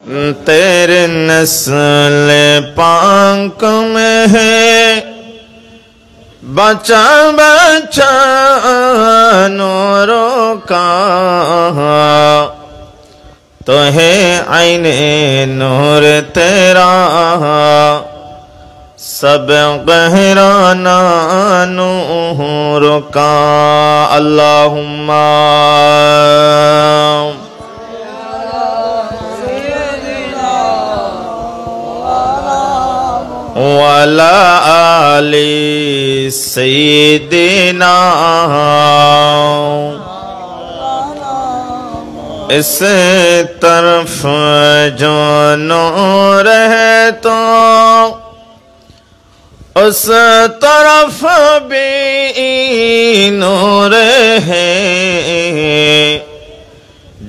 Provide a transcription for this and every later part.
تیرے نسل پاک میں ہے بچا بچا نوروں کا، تو ہے عین نور تیرا سب غہرانہ نور کا۔ اللہم وعلی آل سیدنا، اس طرف جو نور ہے تو اس طرف بھی نور ہے،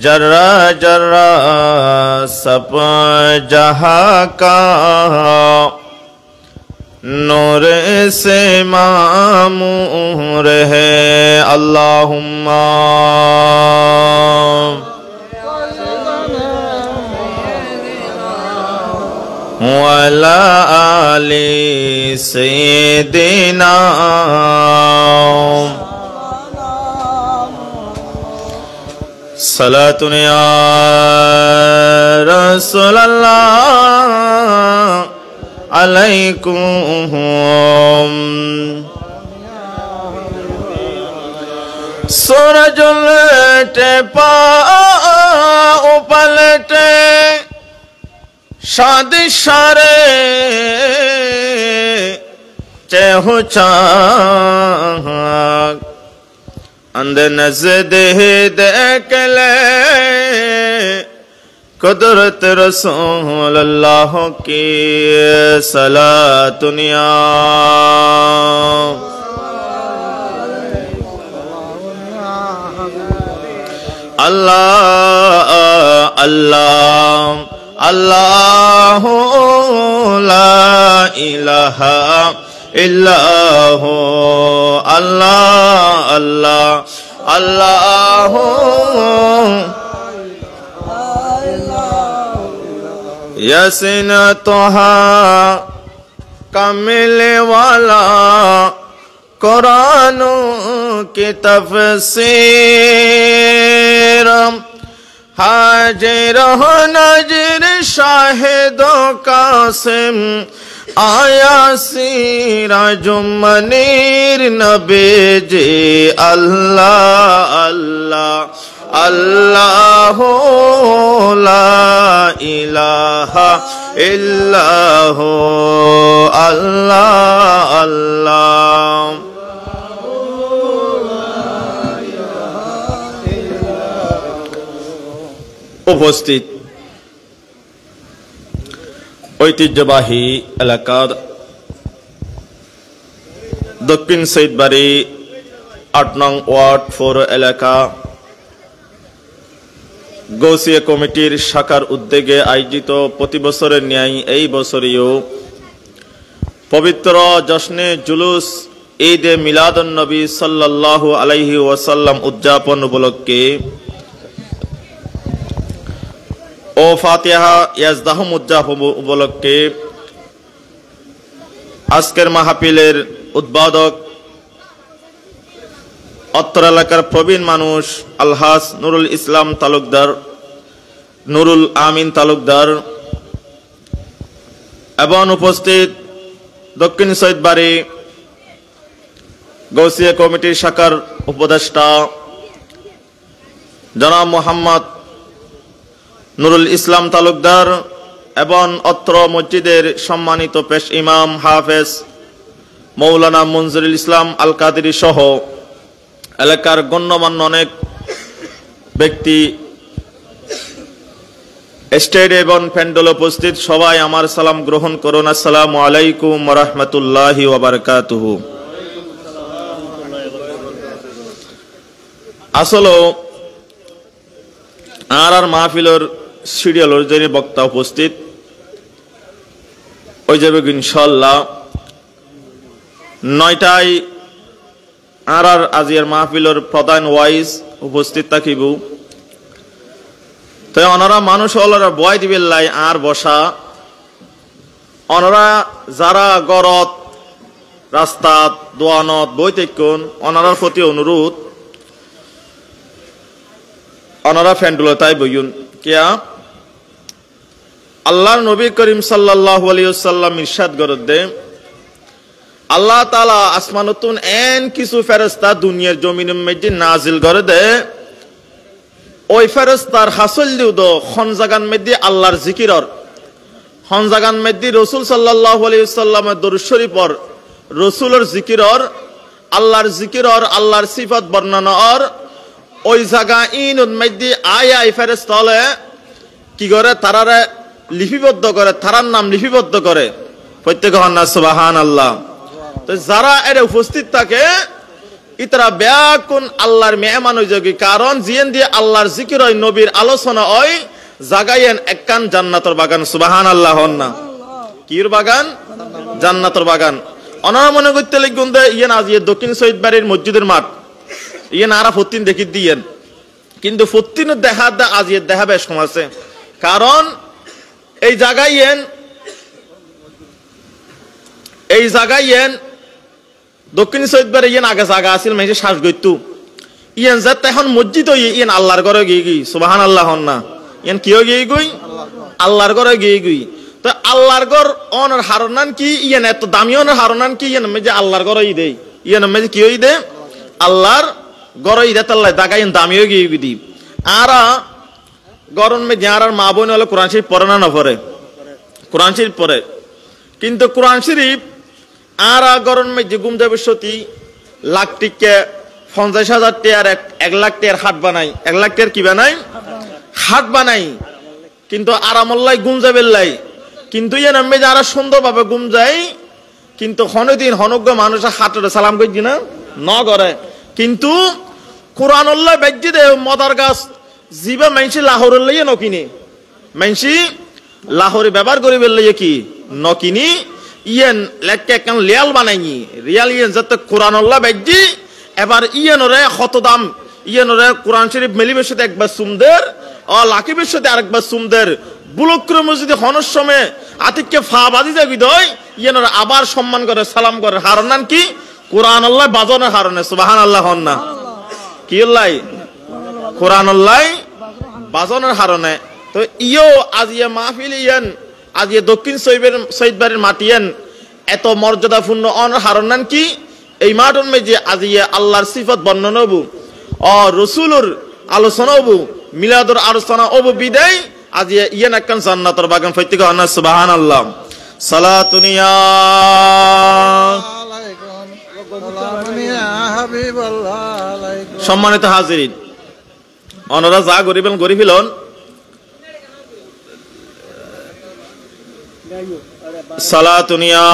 جرہ جرہ سب جہاں کا نور سے معمور ہے۔ اللہم وعلی آل سیدنا، صلاۃ یا رسول اللہ علیکم۔ سورج الٹے پاؤں پلٹے شاد شارے چہو چاک، اندھ نزد دیکھ لے قدرت رسول اللہ کی صلاۃ یا اللہ اللہ اللہ لا الہ الا ہو، اللہ اللہ اللہ یسین توہا کامل والا قرآن کی تفسیر، حاجر و نجر شاہد و قاسم آیا سراج منیر نبی جی، اللہ اللہ اللہ لا الہ الا ہو، اللہ اللہ উপস্থিত ঐতিহ্যবাহী এলাকার দক্ষিণ সৈয়দবাড়ি ৮ নং ওয়ার্ড 4 এলাকা গৌসিয়া কমিটির শাখার উদ্যোগে আয়োজিত প্রতি বছরের ন্যায় এই বছরেও পবিত্র জশ্নে জুলুস ঈদে মিলাদুন নবী সাল্লাল্লাহু আলাইহি ওয়াসাল্লাম উদযাপন উপলক্ষে ও ফাতিহা ইয়াজদাহুম উদযাপন উপলক্ষে আজকের মাহফিলের উদ্বোধক অত্র এলাকার প্রবীণ মানুষ আলহাজ নুরুল ইসলাম তালুকদার, নুরুল আমিন তালুকদার এবং উপস্থিত দক্ষিণ সৈয়দবাড়ি গৌসিয়া কমিটির শাখার উপদেষ্টা জনাব মোহাম্মদ নুরুল ইসলাম তালুকদার এবং অত্র মসজিদের সম্মানিত পেশ ইমাম হাফেজ মৌলানা মঞ্জুরুল ইসলাম আল কাদেরী সহ এলাকার গণ্যমান্য অনেক ব্যক্তি স্টেজে এবং প্যান্ডেলে উপস্থিত সবাই আমার সালাম গ্রহণ করুন। আসসালামু আলাইকুম ওয়া রাহমাতুল্লাহি ওয়া বারাকাতুহু। আসলে আর মাহফিলের সিরিয়াল অনুযায়ী বক্তা উপস্থিত ওই যাবে ইনশাআল্লাহ ৯টায় আর আজিয়ার মাহফিলের প্রধান ওয়াইজ উপস্থিত থাকিব। তো ওনারা মানুষ ওনারা বয় দিবেন লাই আর বসা ওনারা যারা গরত রাস্তা দোয়ানত বইতেক্ষণ ওনারার প্রতি অনুরোধ ওনারা ফ্যান্ডুলো তাই বইন কিয়া আল্লাহর নবী করিম সাল্লাল্লাহু আলাইহি ওয়াসাল্লাম ইরশাদ করদে আল্লাহ তাআলা আসমানতুন এন কিছু ফেরেশতা দুনিয়ার জমিনের মধ্যে নাজিল করে দে ওই ফেরেশতার হাসল দিউ দো খন জাগান মধ্যে আল্লাহর জিকিরর খন জাগান মধ্যে রাসূল সাল্লাল্লাহু আলাইহি ওয়াসাল্লামের দরুদ শরীফর রাসূলের জিকিরর আল্লাহর জিকিরর আল্লাহর সিফাত বর্ণনার ওই জায়গা ইনুর মধ্যে আয় ফেরেশতা হলে কি করে তারারে লিপিবদ্ধ করে তারার নাম লিপিবদ্ধ করে প্রত্যেক হন্না সুবহানাল্লাহ। তো যারা এর উপস্থিত থাকে ইতরা ব্যাকুন আল্লাহর মেহমান হয়ে যাবে কারণ জিয়েন দিয়ে আল্লাহর জিকির হয় নবীর আলোচনা হয় জাগাইয়েন একখান জান্নাতের বাগান সুবহানাল্লাহ হন্না কির বাগান জান্নাতের বাগান অনারা মনে করতে লিখুন দে ইয়েন আজ ইয়ে দক্ষিণ শহীদ বাড়ির মসজিদের মাঠ ইয়েন আরা ফত্তিন দেখি দিয়েন কিন্তু ফত্তিন দেখা দা আজ ইয়ে দেখা বেশ কম আছে কারণ এই জায়গায় দক্ষিণ শহীদ বাড়ি ইয়েন আগে জায়গা আছিল মেয়ে শ্বাস গইতু ইয়েন যাত এখন মসজিদ ইয়েন আল্লাহর ঘরে গিয়ে গই সুবহানাল্লাহ না ইয়েন কি গিয়ে গই আল্লাহর ঘরে গিয়ে গই তো আল্লাহর ঘর অনর হারনান কি ইয়েন এত দামি অনর হারনান কি ইয়েন মেয়ে আল্লাহর ঘরে দেই ইয়েন মেয়ে কি দে আল্লাহর ঘরে দে তাল্লাহ দাগা ইয়েন দামিও গিয়ে দি আরা গরম মে যার মা বোন হলো কোরআন শরীফ পড়ে না পড়ে কোরআন শরীফ পড়ে কিন্তু কোরআন শরীফ আর গরম মে যে গুম যাবে সতী লাখ টিকে 50,000 টাকার 1 লাখ টাকার হাট বানাই 1 লাখ টাকার কি বানাই হাট বানাই কিন্তু আরামল্লাই গুম যাবে লাই কিন্তু ইয়ে নামে যারা সুন্দরভাবে গুম যায় কিন্তু হনদিন হনজ্ঞ মানুষ হাটে সালাম করি না ন করে কিন্তু কোরআনুল্লাহ বেজ্জি দে মদার গাছ জিবা মাইনসি লাহোরের লইয়ে নকিনি মাইনসি লাহোরে ব্যবহার করিবে লইয়ে কি নকিনি ইয়েন লেখকে একখান রিয়াল বানাইনি রিয়াল ইয়েন যাতে কোরআনুল্লাহ বেজ্জি এবার ইয়েনরে কত দাম ইয়েনরে কোরআন শরীফ মেলিবের সাথে একবার সুমদের ও লাকিবের সাথে আরেকবার সুমদের বুলক্রম যদি হনর সময় আতিককে ফা বাদি যাবি দই ইয়েনরে আবার সম্মান করে সালাম করে হারনান কি কোরআনুল্লাহ বাজনের হারনে সুবহানাল্লাহ হন্না কি আল্লাহ কোরআনুল্লাহ বাজনের হারনে তো ইয়ো আজ ইয়ে মাহফিল ইয়েন আজ ইয়ে দক্ষিণ শহীদ বাড়ির মাটিয়েন এত মর্যাদাপূর্ণ অন হারনান কি এই মাঠন মে যে আজ ইয়ে আল্লাহর সিফত বর্ণনা হবু ও রসুলুর আলোচনা হবু মিলাদুর আলোচনা হবু বিদায় আজ ইয়ে ইয়েন একখান জান্নাতের বাগান ফৈতিক আন্না সুবহানাল্লাহ সালাতুনিয়া সম্মানিত হাজিরিন অনরা যা গরিবেন গরিবিলন সালাতুনিয়া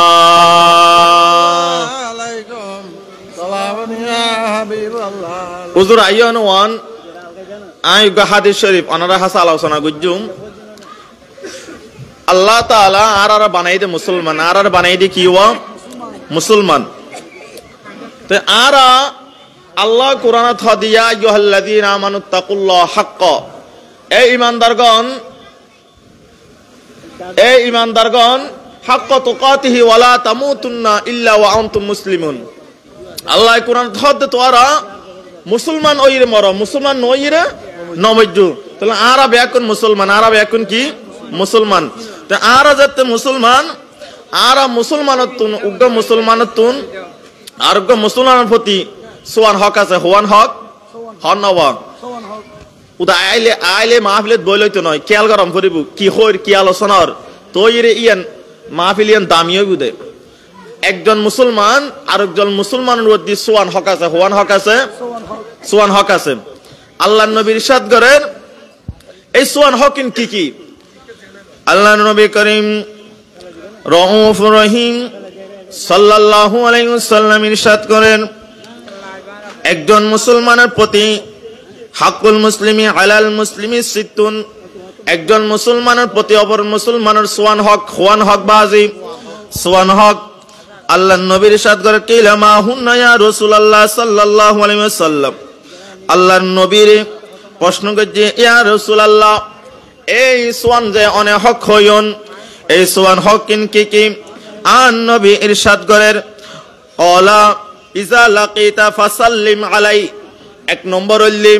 হুজুর আইয়ন ওয়ান আই হাদিস শরীফ অনরা হাসা আলোচনা গুজুম আল্লাহ তাআলা আর বানাই দে মুসলমান আর বানাই দে কি ওয়া মুসলমান তো আর আল্লাহ কোরআনত হদিয়া আইয়ুহাল্লাযীনা আমানুত্তাকুল্লাহ হাক্কা এই ঈমানদারগণ হাক্কা তুকাতিহি ওয়ালা তামুতুন্না ইল্লা ওয়া আনতুম মুসলিমুন আল্লাহ কোরআনত হদ তোরা মুসলমান ওইরে মর মুসলমান নইরে নমজ্জু তাহলে আরা ব্যাকুন মুসলমান আরা ব্যাকুন কি মুসলমান তো আরা যাতে মুসলমান আরা মুসলমানতুন উগ্র মুসলমানতুন আরোগ্য মুসলমানের প্রতি সোয়ান হক আছে হোয়ান হক হন নওয়া উদা আইলে মাহফিলত বই লইতে নয় খেয়াল গরম করিব কি হইর কি আলোচনার তৈরে ইয়ান মাহফিল ইয়ান দামিও বুদে একজন মুসলমান আরেকজন মুসলমানের প্রতি সোয়ান হক আছে হোয়ান হক আছে সোয়ান হক আছে আল্লাহর নবী ইরশাদ করেন এই সোয়ান হকিন কি কি আল্লাহর নবী করিম রউফুর রহিম সাল্লাল্লাহু আলাইহি ওয়াসাল্লাম ইরশাদ করেন একজন মুসলমানের প্রতি হাক্কুল মুসলিমি আলাল মুসলিমি সিত্তুন একজন মুসলমানের প্রতি অপর মুসলমানের সোয়ান হক হোয়ান হক বাজি সোয়ান হক আল্লাহর নবী ইরশাদ করে কিলা মা হুন্না ইয়া রাসূলুল্লাহ সাল্লাল্লাহু আলাইহি ওয়াসাল্লাম আল্লাহর নবীর প্রশ্ন করছে ইয়া রাসূলুল্লাহ এই সোয়ান যে অনেক হক হইন, এই সোয়ান হক কি আন নবী ইরশাদ করেন ওলা ইজা লাকিতা ফাসাল্লিম আলাই। এক নম্বর হইলি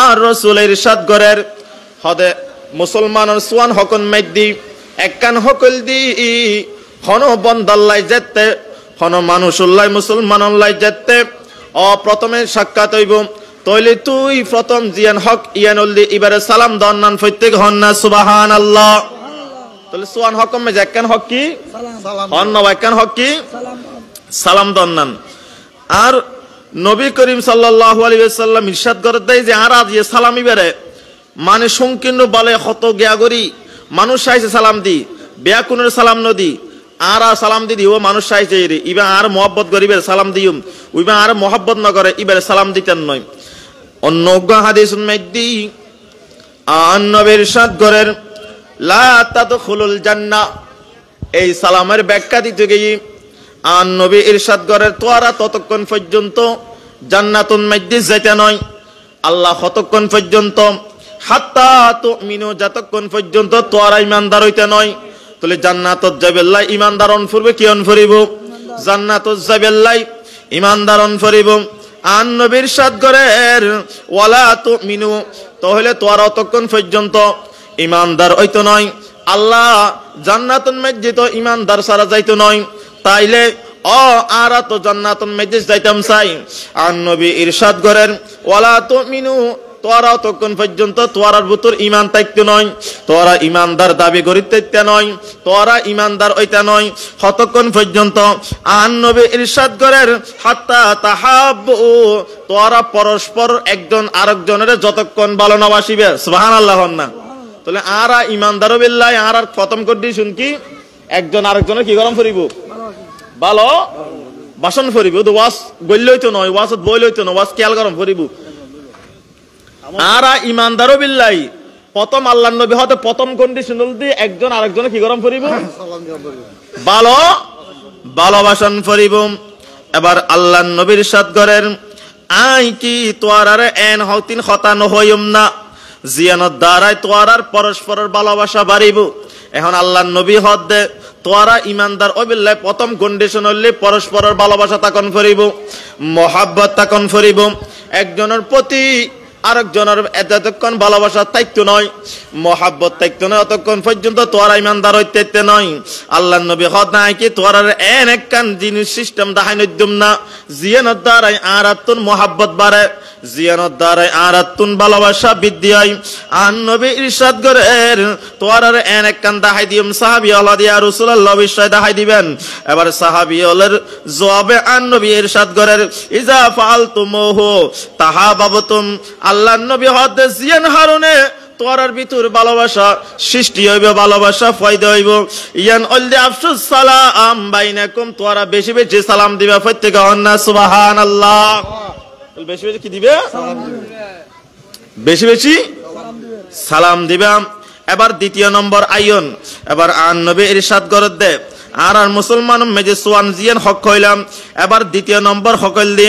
আর রাসূল ইরশাদ করেন হদে মুসলমানের সোয়ান হকন মেদি একখান হকল দি হন বন্দাল্লাই যেতে হন মানুষুল্লাই মুসলমানুল্লাই যেতে প্রথমে সাক্ষাৎ হইব তইলে তুই প্রথম জিয়ান হক ইয়ান উল্দি এবারে সালাম দন্নান প্রত্যেক হন্না সুবহানাল্লাহ। তাহলে সোয়ান হকম মে একখান হক কি হন একখান হক কি সালাম দন্নান। আর নবী করিম সাল্লাল্লাহু আলাইহি ওয়াসাল্লাম ইরশাদ করে দেয় যে আর আজ সালাম ইবারে মানে সংকীর্ণ বলে হত গিয়া গরি মানুষ চাইছে সালাম দি বেয়াকুনের সালাম নদী আর সালাম দি ও মানুষ চাইছে ইবা আর মোহাব্বত গরিবের সালাম দিউম ওইবা আর মোহাব্বত না করে ইবারে সালাম দিতেন নয়। অন্য হাদিস মেদি আন নবীর ইরশাদ করেন লা তাদখুলুল জান্নাহ। এই সালামের ব্যাখ্যা দিতে গিয়ে আন নবী ইরশাদ করেন তোরা ততক্ষণ পর্যন্ত জান্নাতুন মধ্যে যেতে নয় আল্লাহ ততক্ষণ পর্যন্ত হাত্তা তুমিনু যতক্ষণ পর্যন্ত তোরা ইমানদার হইতে নয়। তাহলে জান্নাতত যাবেল্লাই ইমানদার অন ফুরবে কি অন ফুরিব জান্নাতত যাবেল্লাই ইমানদার অন ফুরিব। আন নবীর ইরশাদ করেন ওয়ালা তুমিনু তাহলে তোরা ততক্ষণ পর্যন্ত ইমানদার হইতো নয় আল্লাহ জান্নাতুন মধ্যে তো ইমানদার সারা যাইতো নয় তাইলে আরা তো জান্নাতুন মধ্যে যাইতাম চাই। আন নবী ইরশাদ করেন ওয়ালা তুমিনু তোরা তখন পর্যন্ত তোরার ভিতর ইমান থাকতে নয় তোরা ইমানদার দাবি করিতে নয় তোরা ইমানদার ওইটা নয় ততক্ষণ পর্যন্ত। আন নবী ইরশাদ করেন হাত্তা তাহাব্বু তোরা পরস্পর একজন আরেকজনের যতক্ষণ ভালো না বাসিবে সুবহানাল্লাহ না। তাহলে আরা ইমানদারও বিল্লাহ আর প্রথম কন্ডিশন কি একজন আরেকজনের কি গরম করিব ভালো বাসন করিব ওয়াজ গইল হইতো নয় ওয়াজত বইল হইতো না ওয়াজ খেয়াল গরম করিব। আরা ইমানদারও বিল্লাহ প্রথম আল্লাহর নবী হতে প্রথম কন্ডিশন হল একজন আরেকজনের কি গরম করিব ভালো ভালোবাসন করিব। এবার আল্লাহর নবীর ইরশাদ করেন আই কি তোয়ারারে এন হতিন খতা নহইম না জিয়ানত দ্বারাই তোয়ারার পরস্পরের ভালোবাসা বাড়িব। এখন আল্লাহর নবী হদ দে তোয়ারা ইমানদার অবিল্লাহ প্রথম কন্ডিশন হইলে পরস্পরের ভালোবাসা তাকন করিব মহাব্বত তাকন করিব একজনের প্রতি আরেকজনের এতক্ষণ ভালোবাসা থাকতো নয় মহাব্বত থাকতো নয় অতক্ষণ পর্যন্ত তোরা ইমানদার হইতে নয়। আল্লাহর নবী হদ নাই কি তোর এন একখান জিনিস সিস্টেম দেখাই নদ্যম না জিয়ানোর দ্বারাই আর আত্মন মহাব্বত বাড়ে জিয়ানোর দ্বারাই আর আত্মন ভালোবাসা বৃদ্ধি হয়। আন নবী ইরশাদ করেন তোর এন একখান দেখাই দিম সাহাবী আল্লাহ দিয়া রাসূলুল্লাহ বিষয় দেখাই দিবেন। এবার সাহাবী হলের জবাবে আন নবী ইরশাদ করেন ইজা ফাআলতুমুহু তাহাবাবতুম। আল্লাহর নবী হদ জিয়ান হারুনে তোরার ভিতর ভালোবাসা সৃষ্টি হইবে ভালোবাসা ফয়দা হইব। ইয়ান অলদি আফসুস সালাম বাইনাকুম তোরা বেশি বেশি সালাম দিবা প্রত্যেক হন্না সুবহানাল্লাহ। বেশি বেশি কি দিবে বেশি বেশি সালাম দিবা। এবার দ্বিতীয় নম্বর আইন এবার আন নবী ইরশাদ করে দে আর মুসলমান মেজে সোয়ান জিয়ান হক হইলাম। এবার দ্বিতীয় নম্বর হকল দি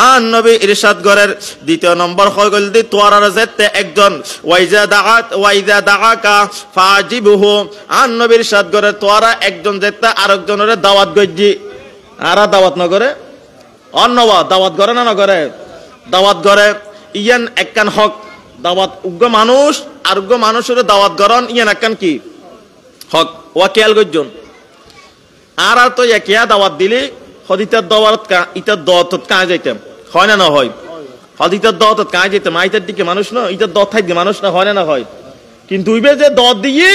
আন নবী ইরশাদ করেন দ্বিতীয় নম্বর হকল দি তোয়ার যেতে একজন ওয়াইজা দাআকা ফাজিবহু। আন নবী ইরশাদ করে তোরা একজন যেতে আরেকজনের দাওয়াত গজ্জি আর দাওয়াত না করে অন্য দাওয়াত করে না করে দাওয়াত করে ইয়ান একখান হক দাওয়াত উগ্র মানুষ আর উগ্র মানুষের দাওয়াত গরন ইয়ান একখান কি হক ওয়া খেয়াল গজ্জন আর তো একিয়া দাওয়াত দিলি হদিতার দাওয়াত ইতার দাওয়াত কাজ যাইতাম হয় না না হয় হদিতার দাওয়াত কাজ যাইতাম আইতার দিকে মানুষ না ইতার দাওয়াত থাকবে মানুষ না হয় না না হয় কিন্তু ইবে যে দাওয়াত দিয়ে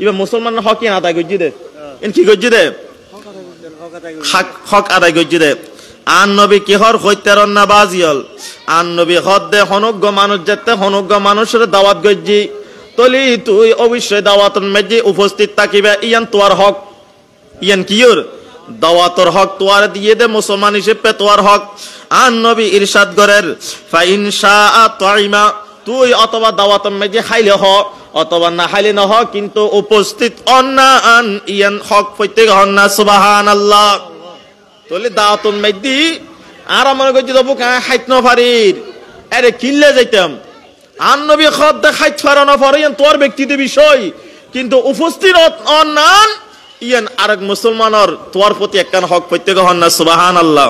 ইবে মুসলমানের হক ইয়ান আদায় গজ্জি দে এন কি গজ্জি দে হক আদায় গজ্জি দে। আন নবী কি হর হইতারন না বাজিয়ল আন নবী হদ দে হনজ্ঞ মানুষ যেতে হনজ্ঞ মানুষের দাওয়াত গজ্জি তলি তুই অবশ্যই দাওয়াতন মেজি উপস্থিত থাকিবে ইয়ান তোয়ার হক ইয়ান কিয়র দাওয়াতর হক তোয়ার দিয়ে দে মুসলমান হিসেবে তোয়ার হক। আন নবী ইরশাদ করেন ফাইন শাআ তাইমা তুই অথবা দাওয়াতন মেজি খাইলে হ অথবা না খাইলে না হ কিন্তু উপস্থিত অন্না আন ইয়ান হক প্রত্যেক হন্না সুবহানাল্লাহ। তাহলে দাওয়াতন মেজি আর মনে করছি তবু খাইত না পারির আরে কিনলে যাইতাম আন নবী খদ দেখাইত ফারানো ফরিয়ান তোর ব্যক্তিগত বিষয় কিন্তু উপস্থিত অন্যান ইয়ান আরেক মুসলমানের তোর প্রতি একখান হক প্রত্যেক হন না সুবহানাল্লাহ।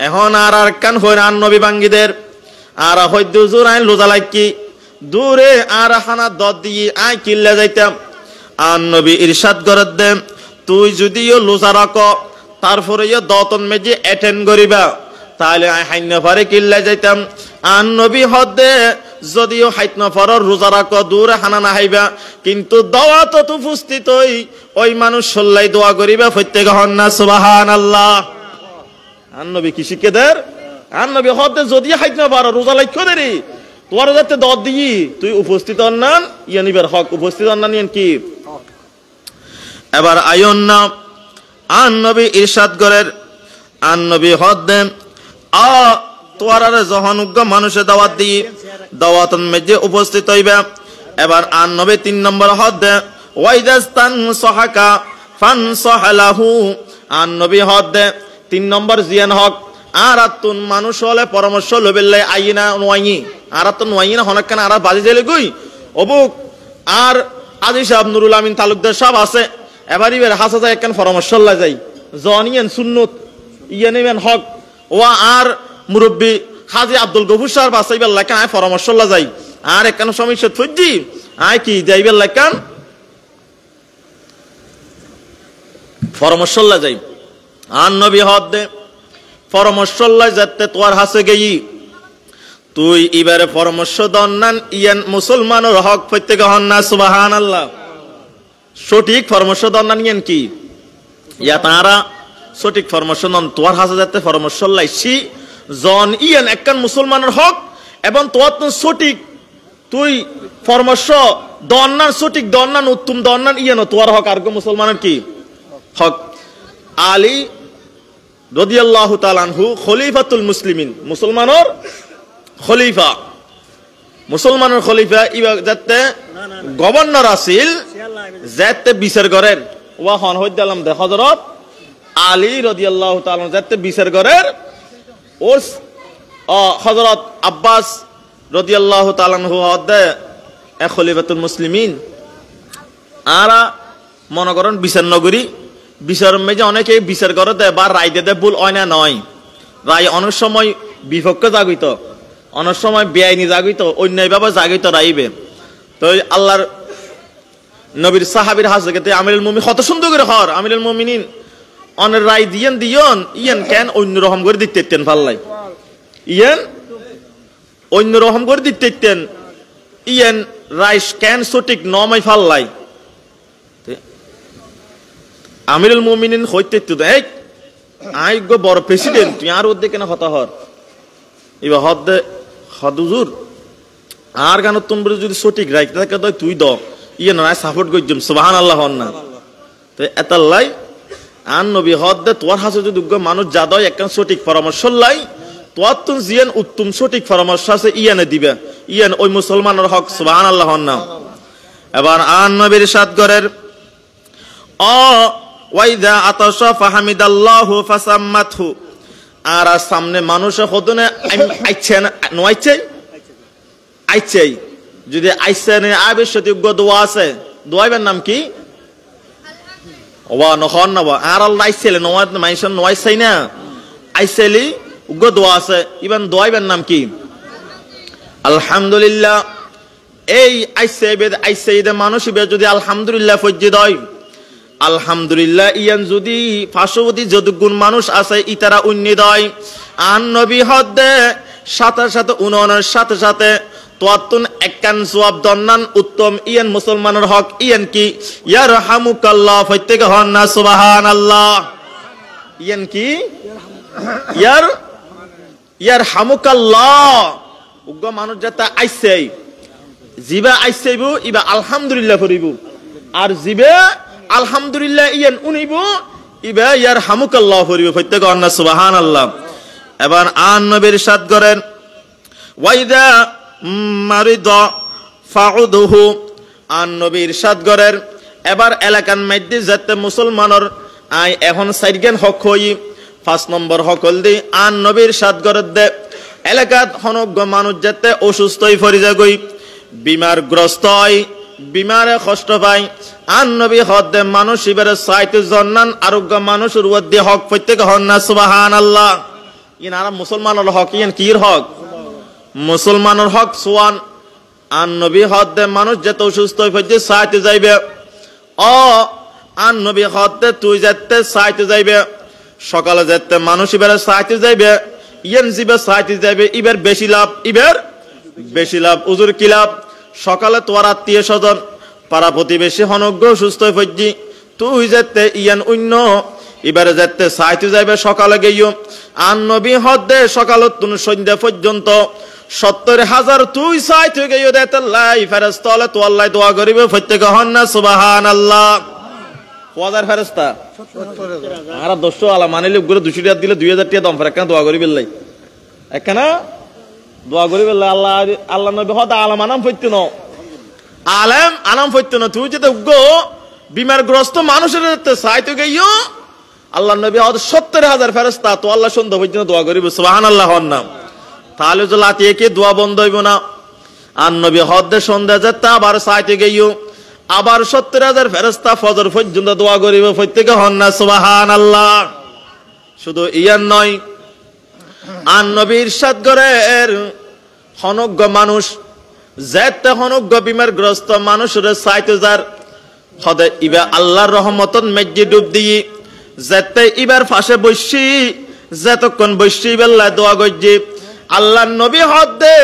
এখন আর একখান হইর আন নবী বাঙ্গিদের আর হইদ হুজুর আইন লোজা লাইকি দূরে আর হানা দদ দিয়ে আই কিল্লা যাইতাম। আন নবী ইরশাদ করে দে তুই যদিও লোজা রাখ তারপরে দতন মেজে অ্যাটেন্ড করিবা তাহলে আই হাইন্য পারে কিল্লা যাইতাম। আন নবী হদে যদিও হাইত নফরর রোজা রাখ দূরে হানা না হাইবা কিন্তু দাওয়াত উপস্থিত ওই মানুষ সল্লাই দোয়া করিবা প্রত্যেক হন না সুবহানাল্লাহ। আন নবী কি শিখে দের আন নবী হদে যদি হাইত না পারো রোজা লাইখ্য দেরি তোর যাতে দদ দিই তুই উপস্থিত অন্যান ইয়ানিবার হক উপস্থিত অন্যান ইয়ান কি। এবার আয়ন না আন নবী ইরশাদ করেন আন নবী হদে তোয়ার জহনুজ্ঞ মানুষের দাওয়াত দিয়ে দাওয়াতন মেজে উপস্থিত হইবে। এবার আন নবী 3 নম্বর হদ ওয়াইদাস্তান সাহাকা ফানসাহলাহু আন নবী হদ 3 নম্বর জিয়ান হক আর আতুন মানুষ হলে পরামর্শ লবেলে আইনা নোয়াই আর আতুন নোয়াই না হনকান আর বাজি জেলে গই অবুক আর আজি সাহেব নুরুল আমিন তালুকদার সাহেব আছে এবার ইবের হাসা একখান পরামর্শ লা যাই জনিয়ান সুন্নত ইয়ানিবেন হক ওয়া আর মুরব্বী হাজি আব্দুল গফুর সাহেব বাসাইবার লাগান আয় পরামর্শ লা যাই আর একখান সমস্যা ফুজি আয় কি যাইবার লাগান পরামর্শ লা যাই। আন নবী হদ দে পরামর্শ লা যাতে তোর হাসে গেই তুই এবারে পরামর্শ দন্নান ইয়ান মুসলমানের হক প্রত্যেক হন না সুবহানাল্লাহ। সঠিক পরামর্শ দন্নান ইয়ান কি ইয়া তারা সঠিক পরামর্শ দন তোর হাসে যাতে পরামর্শ লাইছি জন ইয়ান একখান মুসলমানের হক এবং তোর সঠিক তুই পরামর্শ দন্নান সঠিক দন্নান উত্তম দন্নান ইয়ান তোর হক আর মুসলমানের কি হক। আলী রাদিয়াল্লাহু তাআলা আনহু খলিফাতুল মুসলিমিন মুসলমানের খলিফা মুসলমানের খলিফা ইবা যাতে গভর্নর আছিল যাতে বিচার করেন ওয়া হন হইদালাম দে হযরত আলী রাদিয়াল্লাহু তাআলা যাতে বিচার করেন ওস হযরত আব্বাস রাদিয়াল্লাহু তাআলা আনহু হদে এ খলিফাতুল মুসলিমিন আরা মনে করেন বিচার নগরী বিচার মেজে অনেকে বিচার করে দেয় বা রায় দিয়ে দেয় ভুল হয় না নয় রায় অনেক সময় বিপক্ষে জাগিত অনেক সময় বেআইনি জাগিত অন্যায়ভাবে জাগিত রাইবে তো আল্লাহর নবীর সাহাবীর হাজতে আমিরুল মুমিনিন কত সুন্দর করে হর আমিরুল মুমিনিন অনের রায় দিয়েন ইয়ান কেন অন্য রকম করে দিতেন পাল্লাই ইয়ান অন্য রকম করে দিতেন ইয়ান রায় কেন সঠিক নমাই ফাল্লাই আমিরুল মুমিনিন হইতে এই আই গো বড় প্রেসিডেন্ট তুই আর ওদের কেন হতা হর এবার হদে হদুজুর আর গান তোমরা যদি সঠিক রাইতে থাকে তুই দ ইয়ে নয় সাপোর্ট করছিম সুবহানাল্লাহ হন না তো এতাল্লাই আন নবী হদে তোর হাসে যদি মানুষ যা দয় একখান সঠিক পরামর্শ লাই তোর তুন জিয়ান উত্তম সঠিক পরামর্শ আছে ইয়ানে দিবে ইয়ান ওই মুসলমানের হক সুবহানাল্লাহ হন না। এবার আন নবীর ইরশাদ করেন ওয়াইদা আতাশা ফাহামিদাল্লাহু ফাসাম্মাতহু আর সামনে মানুষ হদনে আইছে না নয়ছে আইছে যদি আইছে না আবশ্যক দোয়া আছে দোয়াইবার নাম কি ওয়া নহন না আর আল্লাহ আইছেলে নয় মাইশন নয়ছাই না আইছেলি উগ্র দোয়া আছে ইবান দোয়াইবার নাম কি আলহামদুলিল্লাহ। এই আইছে মানুষ যদি আলহামদুলিল্লাহ ফজ্জি দয় আলহামদুলিল্লাহ ইয়ান যদি পার্শ্ববর্তী যদুগুণ মানুষ আছে ইতারা উন্নিদয় আন নবী হদে সাথে সাথে উন্নয়নের সাথে সাথে তোয়াতুন একখান জবাব দন্নান উত্তম ইয়ান মুসলমানের হক ইয়ান কি ইয়ারহামুকাল্লাহ প্রত্যেক হন না সুবহানাল্লাহ ইয়ান কি ইয়ারহামুকাল্লাহ উগ্র মানুষ যাতে আইছে জিবা আইছেইবু ইবা আলহামদুলিল্লাহ করিব আর জিবে আলহামদুলিল্লাহ ইয়ান উনিব ইবা ইয়ারহামুকাল্লাহ করিব প্রত্যেক হন না সুবহানাল্লাহ। এবার আন নবীর ইরশাদ করেন ওয়াইদা মারিদা ফাউদহু আন নবী ইরশাদ করেন এবার এলাকার মধ্যে যাতে মুসলমানের আই এখন সাইডগান হক হই 5 নম্বর হকল দি আন নবী ইরশাদ করে দে এলাকাত হনজ্ঞ মানুষ যেতে অসুস্থ হয়ে পড়ে যাগই, বিমারগ্রস্ত হয়, বিমারে কষ্ট পায়। আর নবী হদ্দে মানুষ ইবারে সাইতে জন্নান আরোগ্য মানুষের উদ্দে হক প্রত্যেক হন না সুবহানাল্লাহ। ইন আর মুসলমানের হক, ইন কির হক? মুসলমানের হক সোয়ান। আর নবী হদ্দে মানুষ যেতে অসুস্থ হয়ে পড়ছে সাইতে যাইবে, আর নবী হদ্দে তুই যেতে সাইতে যাইবে, সকালে যেতে মানুষ ইবারে সাইতে যাইবে, ইয়েন জিবে সাইতে যাইবে, ইবার বেশি লাভ, ইবার বেশি লাভ। উজুর কি লাভ? সকালে তোর আত্মীয় স্বজন পাড়া প্রতিবেশী হনজ্ঞ সুস্থ হয়ে পড়ছি, তুই যেতে ইয়ান অন্য এবারে যেতে সাইতে যাইবে সকালে গেইও। আর নবী হদ্দে সকাল তুন সন্ধ্যা পর্যন্ত 70,000 তুই সাইতে গেইও দেতে লাই ফেরেশতা হলে তো আল্লাহ দোয়া করিবে প্রত্যেক হন না সুবহানাল্লাহ। 1000 ফেরেশতা আর 200 আলা মানিলে গুলো 200 টাকা দিলে 2000 টাকা দাম ফেরে কেন দোয়া করিবে লাই, একখানা দোয়া করিবে লাই। আল্লাহ আল্লাহ নবী হদ আলাম আনাম ফইতে ন, আলেম আনাম ফইতে ন, তুই যেতে গো বিমারগ্রস্ত মানুষের সাইতে গেইও, আল্লাহ নবী হদ 70,000 ফেরেশতা তো আল্লাহ সন্ধ্যা পর্যন্ত দোয়া করিবে সুবহানাল্লাহ হন না। তাহলে তো লাতিয়ে কি দোয়া বন্ধ হইব না? আর নবী হদ্দে সন্ধ্যা যেতে আবার সাইতে গেইও, আবার 70,000 ফেরেশতা ফজর পর্যন্ত দোয়া করিবে প্রত্যেকে হন না সুবহানাল্লাহ। শুধু ইয়ান নয়, আর নবী ইরশাদ করেন হনজ্ঞ মানুষ যেতে হনজ্ঞ বিমারগ্রস্ত মানুষের সাইতে যার হদে ইবা আল্লাহর রহমতন মেজ্জি ডুব দিয়ে যেতে ইবার ফাঁসে বসি, যেতক্ষণ বসি বেল্লা দোয়া গজ্জি আল্লাহ নবী হদে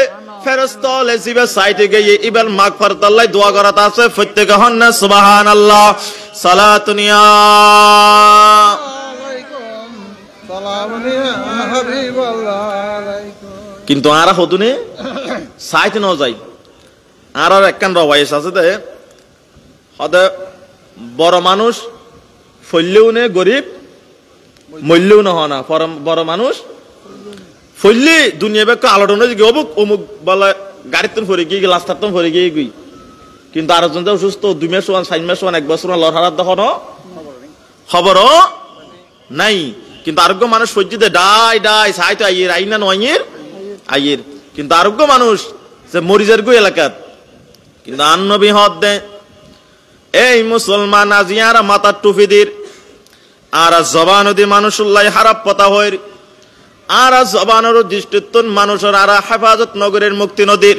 ফেরেশতা হলে জিবে সাইতে গিয়ে ইবার মাগফিরাত আল্লাহ দোয়া করাতে আছে প্রত্যেকে হন না সুবহানাল্লাহ। সালাতুন ইয়া আলাইকুম সালামুন ইয়া হাবিবাল্লাহ আলাইকুম। কিন্তু আরা হতুনে সাইতে ন যাই, আর একখান রওয়ায়েত আছে দে হদে বড় মানুষ ফললেও নে গরিব মরলেও না হয় না, বড় মানুষ ফললি দুনিয়া বেক আলোটন অমুক অমুক বলে গাড়ির তো ফরে গিয়ে রাস্তার তো ফরে গিয়ে গুই, কিন্তু আরেকজন যে অসুস্থ 2 মাস 4 মাস 1 বছর লড়ার দেখানো খবরও নাই, কিন্তু আরোগ্য মানুষ সজ্জিতে ডাই ডাই সাইতো আইয়ের আইনা নয়ের আইয়ের, কিন্তু আরোগ্য মানুষ যে মরিজের গো এলাকাত। কিন্তু আর নবী হদ দে এই মুসলমান আজিয়ারা মাথার টুপি দির আর জবান দি মানুষুল্লাহ হারাপ পতা হইর, আর জবানের দৃষ্টিত্বন মানুষের আর হেফাজত নগরের মুক্তি নদীর।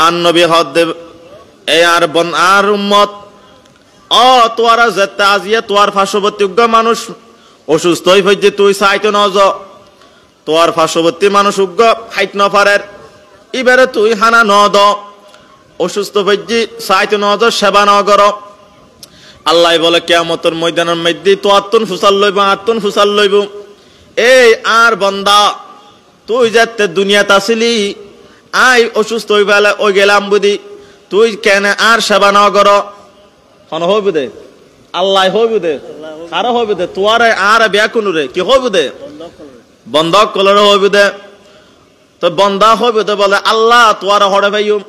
আর নবী হদ দে এই আর বন আর উম্মত তোয়ারা যেতে আজিয়া তোয়ার পার্শ্ববর্তী মানুষ অসুস্থ হয়ে ফেলছে, তুই চাইতে ন য তোয়ার পার্শ্ববর্তী মানুষ উগ্র খাইত ন পারের, এবারে তুই হানা ন দ অসুস্থ হয়েছি চাইতে ন য সেবা ন কর। আল্লাহ বলে কিয়ামতের ময়দানের মধ্যে তো আত্মন ফুসাল লইব, আত্মন ফুসাল লইব। এই আর বন্দা তুই যেতে দুনিয়াতে আসিলি, আই অসুস্থ হয়ে গেলে ওই গেলাম বুঝি, তুই কেন আর সেবা ন কর? হন হইব দে আল্লাহ হইব দে আরো হইব দে তোয়ার আর ব্যাকুন রে কি হইব দে বন্ধক কলর হইব দে। তো বন্ধা হইব দে বলে আল্লাহ তোয়ার হড়ে ভাইম,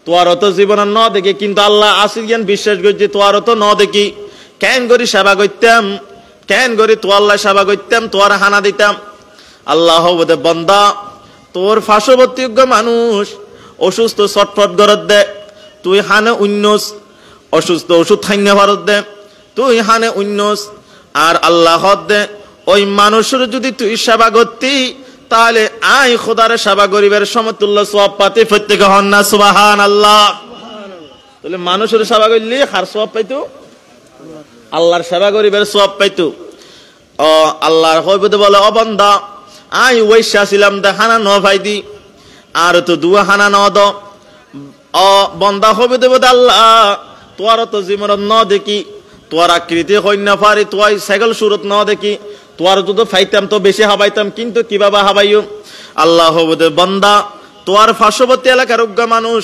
তোয়ার তো জীবনে ন দেখি, কিন্তু আল্লাহ আসির জ্ঞান বিশ্বাস করছি তোয়ার তো ন দেখি, কেন করি সেবা করতাম, কেন করি তো আল্লাহ সেবা করতাম, তোয়ার হানা দিতাম। আল্লাহ হইব দে বন্ধা তোর পার্শ্ববর্তী মানুষ অসুস্থ ছটফট গরত দে, তুই হানে উন্নস অসুস্থ ওষুধ থাইনে ভারত দে, তুই হানে উন্নস। আর আল্লাহ দে ওই মানুষের যদি তুই সেবা করতি তাহলে আই খোদারে সেবা গরিবের সমতুল্য সওয়াব পাতে প্রত্যেকে হন না সুবহানাল্লাহ। তাহলে মানুষের সেবা করলি হার সওয়াব পাইতো, আল্লাহর সেবা গরিবের সওয়াব পাইতো। আল্লাহর হইবতে বলে ও বান্দা আই ওইসা ছিলাম দে হানা ন ভাইদি আর তো দুয়া হানা ন দ। বন্দা হইবতে বলে আল্লাহ তোর তো জীবন ন দেখি, তোর আকৃতি হইন না পারি, তোর সাইকেল সুরত ন দেখি, তোর যদি ফাইতাম তো বেশি হাবাইতাম, কিন্তু কিভাবে হাবাইও? আল্লাহ হবদে বন্দা তোর পার্শ্ববর্তী এলাকার উগ্র মানুষ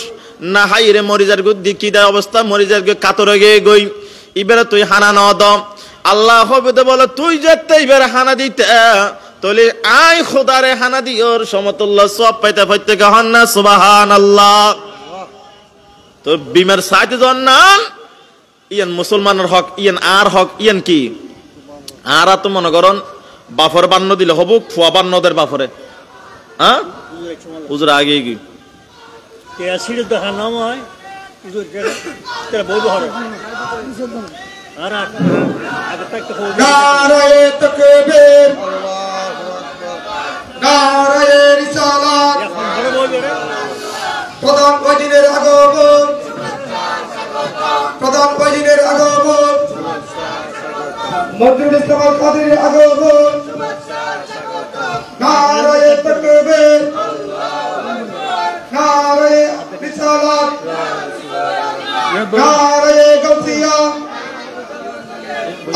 না হাই রে মরিজার গুদ্দি কি দেয় অবস্থা, মরিজার কাতরে গে গই, এবারে তুই হানা ন দ। আল্লাহ হবদে বলে তুই যেতে এবারে হানা দিতে তাহলে আই খোদারে হানা দিওর সমতুল্য সব পাইতে প্রত্যেকে হন না সুবহানাল্লাহ। তো বিমার সাইতে জন্নান ইয়ান মুসলমানের হক, ইয়ান আর হক, ইয়ান কি আর তো মনে করন বাফর বান্ন দিলে হবুক ফুয়া বান্নদের বাফরে, হ্যাঁ হুজুর আগে কি সিঁড়ি দেখার নাম হয় বই বহর আর নারায়ে তাকবীর নারায়ে রিসালাত প্রধান কয়দিনের আগমন প্রধান কয়দিনের আগমন মজদুর ইসলাম আল কাদেরের আগমন নারায়ে তাকবীর নারায়ে রিসালাত নারায়ে গাউসিয়া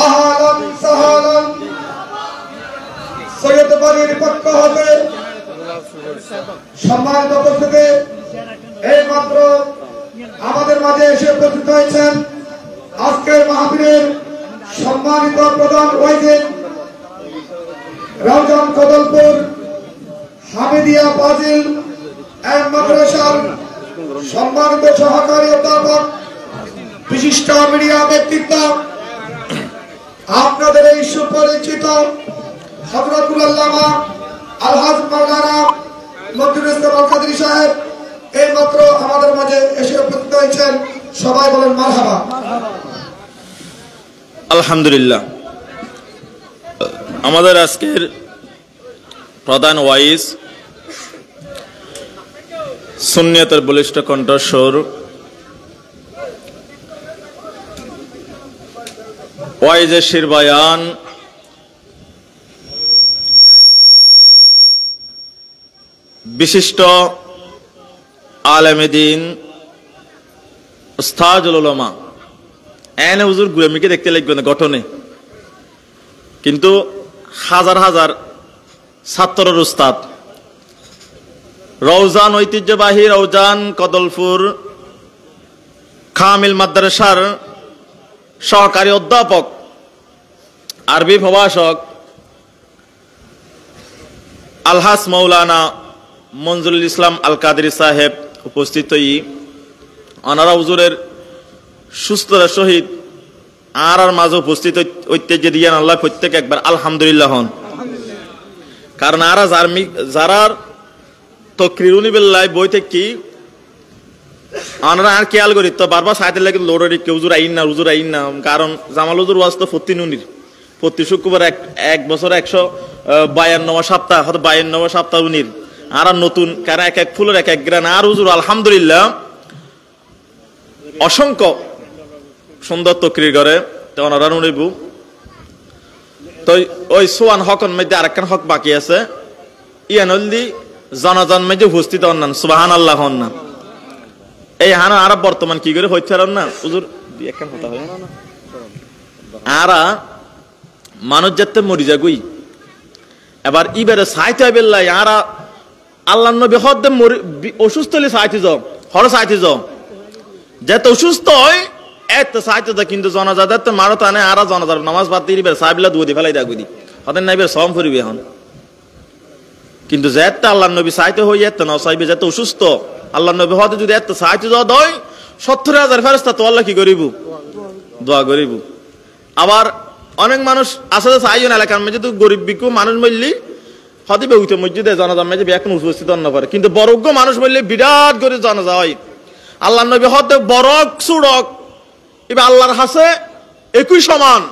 আহলান সাহলান সৈয়দ বাড়ির পক্ষ হতে সম্মানিত উপস্থিতি এই মাত্র আমাদের মাঝে এসে উপস্থিত হয়েছেন আজকের মাহফিলের সম্মানিত প্রধান ওয়াইজিন রওজান কদলপুর হামিদিয়া ফাজিল এন্ড মাদ্রাসার সম্মানিত সহকারী অধ্যাপক বিশিষ্ট মিডিয়া ব্যক্তিত্ব আপনাদের এই সুপরিচিত হযরতুল আল্লামা আলহাজ মাওলানা মজদুর ইসলাম আল কাদেরী সাহেব এই মাত্র আমাদের মাঝে এসে উপস্থিত হয়েছেন সবাই বলেন মারহাবা আলহামদুলিল্লাহ আমাদের আজকের প্রধান ওয়াইজ সুন্নিয়তের বলিষ্ঠ কণ্ঠস্বর ওয়াইজে শির বয়ান বিশিষ্ট আলেমে দ্বীন উস্তাদুল উলামা এনে হুজুর গুলামিকে দেখতে লাগবে না গঠনে কিন্তু হাজার হাজার ছাত্রের উস্তাদ রওজান ঐতিহ্যবাহী রওজান কদলপুর কামিল মাদ্রাসার সহকারী অধ্যাপক আরবি প্রভাষক আলহাজ মাওলানা মঞ্জুরুল ইসলাম আল কাদেরী সাহেব উপস্থিত অনারা হুজুরের সুস্থতার সহিত আর মাঝে উপস্থিত ঐতিহ্য দিয়ান আল্লাহ প্রত্যেক একবার আলহামদুলিল্লাহ হন কারণ আরা যারার তকরিরুনি বিল্লাহ বই থেকে কি আমরা আর খেয়াল করি তো বারবার সাইতে লাগে লোড়ি কেউ হুজুর আইন না কারণ জামাল হুজুর ওয়াজ তো প্রতি শুক্রবার এক বছর 152 সপ্তাহ হয়তো 52 সপ্তাহ উনির আর নতুন কারণ এক এক ফুলের এক এক গ্রান আর হুজুর আলহামদুলিল্লাহ অসংখ্য সুন্দর তকরির করে তো ওনারা নুনিবু তো ওই সোয়ান হকন মধ্যে আরেকখান হক বাকি আছে ইয়ানল্দি জনজন মধ্যে উপস্থিত হন সুবহানাল্লাহ হন না এই হানা আরব বর্তমান কি করে হইতে পারেন না হুজুর একখান কথা হয় আরা মানুষ যেতে মরি যাগুই এবার ইবারে সাইতে বেল্লাই আরা আল্লাহ নবী হদ্দে অসুস্থ হলে সাইতে যাও হর সাইতে যাও যেতে অসুস্থ হয় এত সাইতে যাও কিন্তু জনজাদের তো মারো তানে আরা জনজার নামাজ বাদ দিয়ে ইবার সাহেবলা দুয়ে দিয়ে ফেলাই দাগুই দি হতেন না ইবার সম ফুরিবে এখন কিন্তু যেতে আল্লাহ নবী সাইতে হই এত না সাইবে যেতে অসুস্থ আল্লাহ নবী হতে যদি এত সাইতে যাও দয় 70,000 ফেরেশতা তো আল্লাহ কি করিব দোয়া করিব আবার অনেক মানুষ আসলে চাইজন এলাকার মধ্যে তো গরিব বিকু মানুষ মরলি হতে বেউতে মসজিদে জানাজার মধ্যে এখন উপস্থিত না পারে কিন্তু বরজ্ঞ মানুষ মরলে বিরাট করে জানাজা হয় আল্লাহ নবী হতে বরক সুড়ক এবার আল্লাহর হাসে একই সমান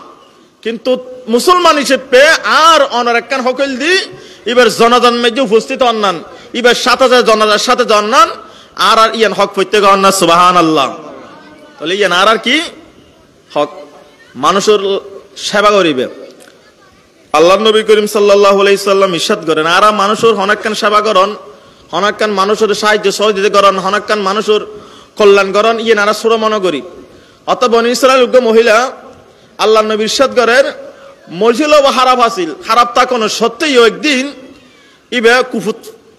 কিন্তু মুসলমান হিসেবে আর অনার একখান হকল দি এবার জনাজান মধ্যে উপস্থিত অন্যান এবার 7,000 জনাজার সাথে জন্নান আর ইয়ান হক প্রত্যেক অন্যান সুবহানাল্লাহ তাহলে ইয়ান আর কি হক মানুষের সেবা করিবে আল্লাহ নবী করিম সাল্লাল্লাহু আলাইহি সাল্লাম ইরশাদ করেন আরা মানুষের হনাক্কান সেবা করন হনাক্কান মানুষের সাহায্য সহযোগিতা করন হনাক্কান মানুষের কল্যাণ করন ইয়ে নারা সুর মনে করি অত বনি ইসরায়েল উগ্র মহিলা আল্লাহ নবী ইরশাদ করেন মরছিল বা হারাপ হাসিল হারাপ তা কোনো সত্যিই একদিন ইবে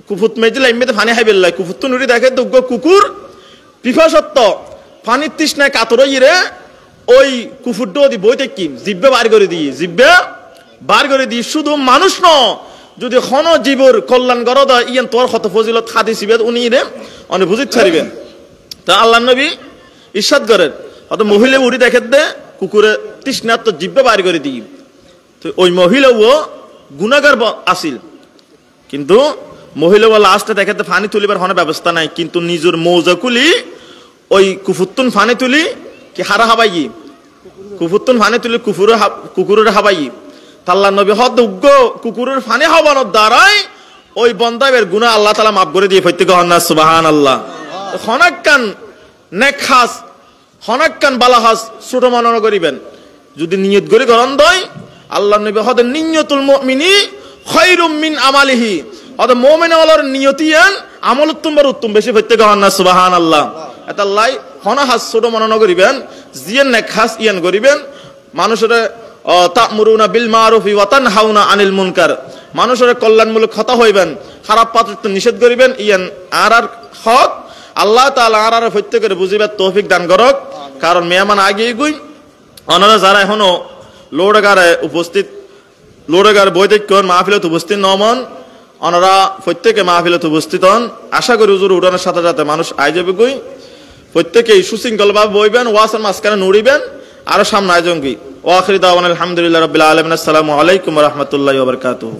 কুফুত মেজিল এমনিতে ফানি হাই বেল্লাই কুফুত তো নুরি দেখে দুগ্গ কুকুর পিফাসত্ব পানির তৃষ্ণায় কাতর ইরে ওই কুফুরটা দি বইতে কি জিব্বে বার করে দিই শুধু মানুষ ন যদি খন জীবর কল্যাণ কর ইয়ান তোর কত ফজিলত খাদি সিবে উনি রে অনেক বুঝিত ছাড়িবেন তা আল্লাহ নবী ইরশাদ করেন অত মহিলা উড়ি দেখে দে কুকুরে তৃষ্ণার তো জিব্বে বার করে দিই তো ওই মহিলাও গুনাহগার আসিল কিন্তু মহিলা লাস্টে দেখাতে ফানি তুলিবার হনে ব্যবস্থা নাই, কিন্তু নিজের মৌজা কুলি ওই কুফুত্তুন ফানি তুলি কি হারা হাবাই কুফুত্তুন ফানি তুলি কুকুরের হাবাই তাল্লা নবী হদ উগ্র কুকুরের ফানি হবানোর দ্বারাই ওই বন্দাবের গুনাহ আল্লাহ তাআলা মাফ করে দিয়ে ফৈতে গহন্না সুবহানাল্লাহ। হনাক্কান নেখাস হনাক্কান বালাহাস ছোট মনন করিবেন যদি নিয়ত করে গরম দয় আল্লাহ নবী হদ নিয়তুল মুমিনি খায়রুম মিন আমালিহি হদ মুমিন হলার নিয়তিয়ান আমল উত্তম বেশি ফৈতে গহন্না সুবহানাল্লাহ। এটা লাই হনাহাস ছোট মনন করিবেন জিয়ান নেখাস ইয়ান করিবেন মানুষের তা'মুরুনা বিল মারুফি ওয়া তানহাউনা আনিল মুনকার মানুষের কল্যাণমূলক কথা হইবেন খারাপ পাত্র নিষেধ করিবেন ইয়ান আর হক আল্লাহ তাআলা আর প্রত্যেকের বুঝিবার তৌফিক দান করক। কারণ মেহমান আগে গুই ওনারা যারা এখনো লোড়গার বৈদিক মাহফিলত উপস্থিত নমন ওনারা প্রত্যেকে মাহফিলত উপস্থিত হন। আশা করি হুজুর উঠানোর সাথে সাথে মানুষ আই যাবে গুই প্রত্যেকেই সুশৃঙ্খলভাবে বইবেন ওয়াসের মাঝখানে নুড়িবেন আরো সামনে আয়োজন কি ওয়া আখিরু দাওয়ানা আলহামদুলিল্লাহি রাব্বিল আলামিন আসসালামু আলাইকুম ওয়া রাহমাতুল্লাহি ওয়া বারাকাতুহু।